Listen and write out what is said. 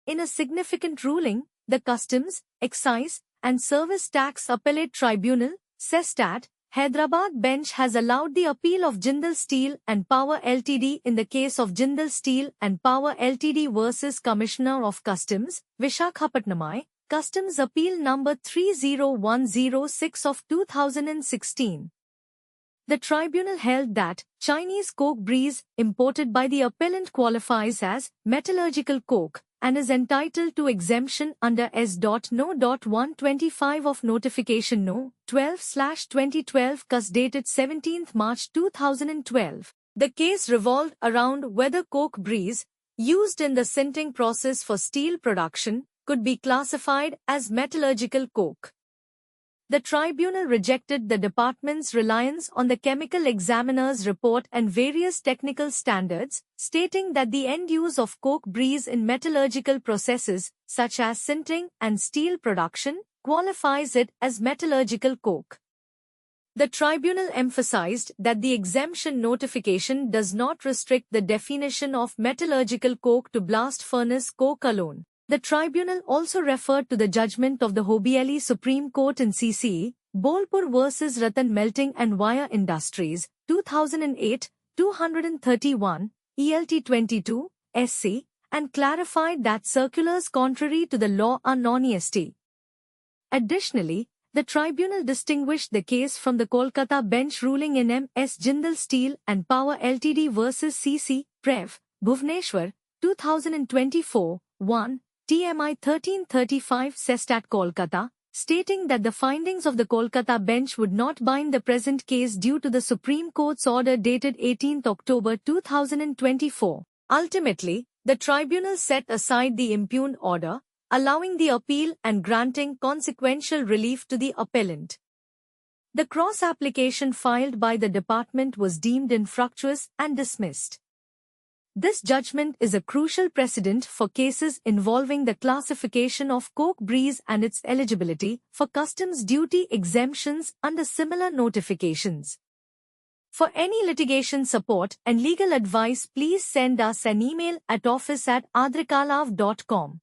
In a significant ruling, the Customs, Excise, and Service Tax Appellate Tribunal, CESTAT, Hyderabad bench has allowed the appeal of Jindal Steel and Power Ltd in the case of Jindal Steel and Power Ltd versus Commissioner of Customs, Vishakhapatnam, Customs Appeal number 30106 of 2016. The tribunal held that Chinese coke breeze imported by the appellant qualifies as metallurgical coke and is entitled to exemption under S.No.125 of Notification No. 12/2012 CUS dated 17 March 2012. The case revolved around whether coke breeze, used in the sinting process for steel production, could be classified as metallurgical coke. The tribunal rejected the department's reliance on the chemical examiner's report and various technical standards, stating that the end use of coke breeze in metallurgical processes, such as sinting and steel production, qualifies it as metallurgical coke. The tribunal emphasized that the exemption notification does not restrict the definition of metallurgical coke to blast furnace coke alone. The tribunal also referred to the judgment of the Hobbieli Supreme Court in CCE, Bolpur vs. Ratan Melting and Wire Industries, 2008, 231, ELT 22, SC, and clarified that circulars contrary to the law are non-EST. Additionally, the tribunal distinguished the case from the Kolkata bench ruling in M.S. Jindal Steel and Power Ltd vs. C.C. Prev, Bhubaneswar, 2024, 1. TMI 1335 CESTAT Kolkata, stating that the findings of the Kolkata bench would not bind the present case due to the Supreme Court's order dated 18 October 2024. Ultimately, the tribunal set aside the impugned order, allowing the appeal and granting consequential relief to the appellant. The cross-application filed by the department was deemed infructuous and dismissed. This judgment is a crucial precedent for cases involving the classification of coke breeze and its eligibility for customs duty exemptions under similar notifications. For any litigation support and legal advice, please send us an email at office@adrikalav.com.